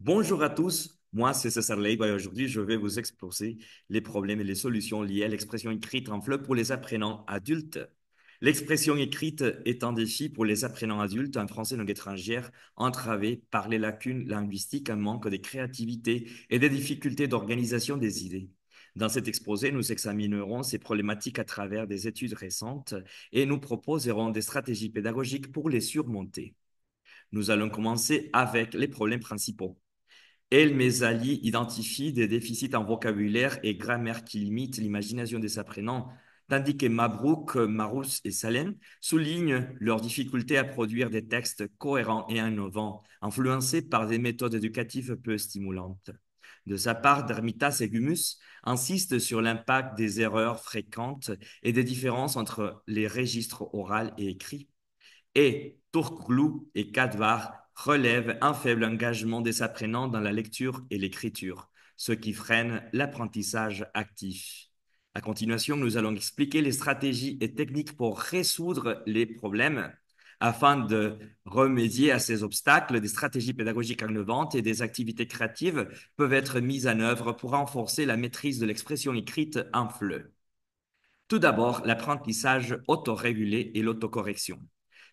Bonjour à tous, moi c'est César Leiba et aujourd'hui je vais vous exposer les problèmes et les solutions liées à l'expression écrite en FLE pour les apprenants adultes. L'expression écrite est un défi pour les apprenants adultes en français langue étrangère entravés par les lacunes linguistiques, un manque de créativité et des difficultés d'organisation des idées. Dans cet exposé, nous examinerons ces problématiques à travers des études récentes et nous proposerons des stratégies pédagogiques pour les surmonter. Nous allons commencer avec les problèmes principaux. El Mezali identifie des déficits en vocabulaire et grammaire qui limitent l'imagination des apprenants, tandis que Mabrouk, Marous et Salem soulignent leur difficulté à produire des textes cohérents et innovants, influencés par des méthodes éducatives peu stimulantes. De sa part, Dermitas et Gumus insistent sur l'impact des erreurs fréquentes et des différences entre les registres oral et écrit, et Turkoglu et Kadvar relèvent un faible engagement des apprenants dans la lecture et l'écriture, ce qui freine l'apprentissage actif. À continuation, nous allons expliquer les stratégies et techniques pour résoudre les problèmes. Afin de remédier à ces obstacles, des stratégies pédagogiques innovantes et des activités créatives peuvent être mises en œuvre pour renforcer la maîtrise de l'expression écrite en FLE. Tout d'abord, l'apprentissage autorégulé et l'autocorrection.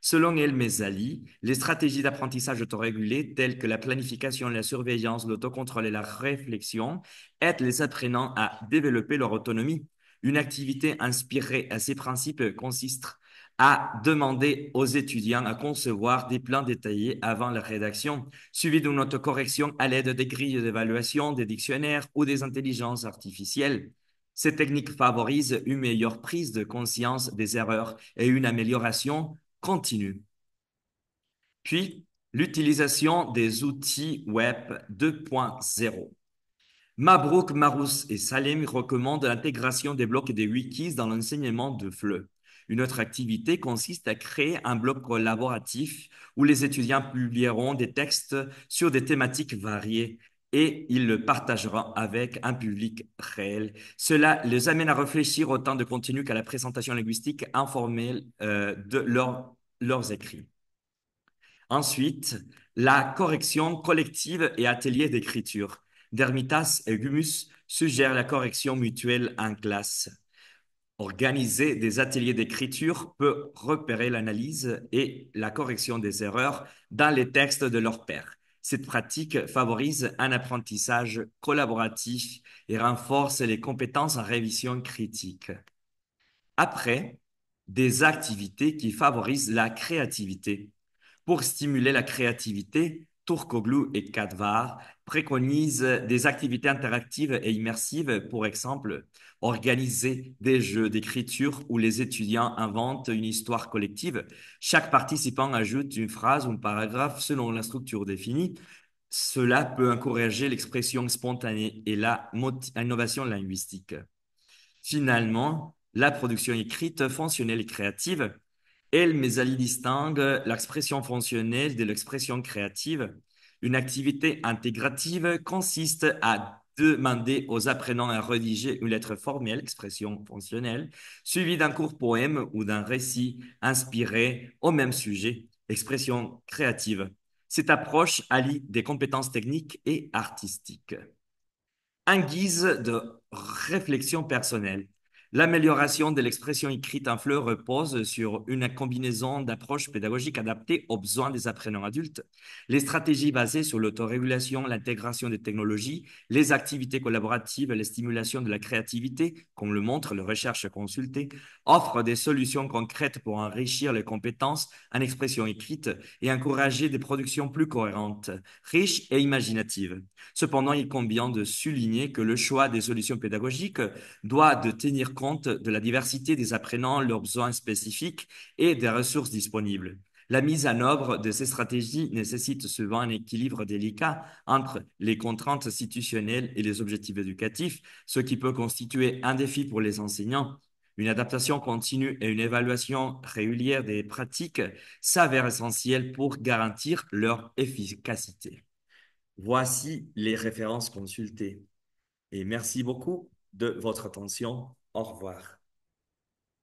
Selon El Mezali, les stratégies d'apprentissage autorégulé telles que la planification, la surveillance, l'autocontrôle et la réflexion aident les apprenants à développer leur autonomie. Une activité inspirée à ces principes consiste à demander aux étudiants à concevoir des plans détaillés avant la rédaction, suivis d'une autocorrection à l'aide des grilles d'évaluation, des dictionnaires ou des intelligences artificielles. Ces techniques favorisent une meilleure prise de conscience des erreurs et une amélioration continue. Puis, l'utilisation des outils web 2.0. Mabrouk, Marous et Salem recommandent l'intégration des blocs et des wikis dans l'enseignement de FLE. Une autre activité consiste à créer un bloc collaboratif où les étudiants publieront des textes sur des thématiques variées et ils le partageront avec un public réel. Cela les amène à réfléchir autant de contenu qu'à la présentation linguistique informelle de leurs écrits. Ensuite, la correction collective et atelier d'écriture. Dermitas et Gumus suggèrent la correction mutuelle en classe. Organiser des ateliers d'écriture peut repérer l'analyse et la correction des erreurs dans les textes de leurs pairs. Cette pratique favorise un apprentissage collaboratif et renforce les compétences en révision critique. Après, des activités qui favorisent la créativité. Pour stimuler la créativité, Turkoglu et Kadvar préconisent des activités interactives et immersives, pour exemple, organiser des jeux d'écriture où les étudiants inventent une histoire collective. Chaque participant ajoute une phrase ou un paragraphe selon la structure définie. Cela peut encourager l'expression spontanée et l'innovation linguistique. Finalement, la production écrite fonctionnelle et créative. El Mezali distingue l'expression fonctionnelle de l'expression créative. Une activité intégrative consiste à demander aux apprenants à rédiger une lettre formelle, expression fonctionnelle, suivie d'un court poème ou d'un récit inspiré au même sujet, expression créative. Cette approche allie des compétences techniques et artistiques. En guise de réflexion personnelle, l'amélioration de l'expression écrite en FLE repose sur une combinaison d'approches pédagogiques adaptées aux besoins des apprenants adultes. Les stratégies basées sur l'autorégulation, l'intégration des technologies, les activités collaboratives et la stimulation de la créativité, comme le montre la recherche consultée, offrent des solutions concrètes pour enrichir les compétences en expression écrite et encourager des productions plus cohérentes, riches et imaginatives. Cependant, il convient de souligner que le choix des solutions pédagogiques doit de tenir compte de la diversité des apprenants, leurs besoins spécifiques et des ressources disponibles. La mise en œuvre de ces stratégies nécessite souvent un équilibre délicat entre les contraintes institutionnelles et les objectifs éducatifs, ce qui peut constituer un défi pour les enseignants. Une adaptation continue et une évaluation régulière des pratiques s'avèrent essentielles pour garantir leur efficacité. Voici les références consultées. Et merci beaucoup de votre attention. Au revoir.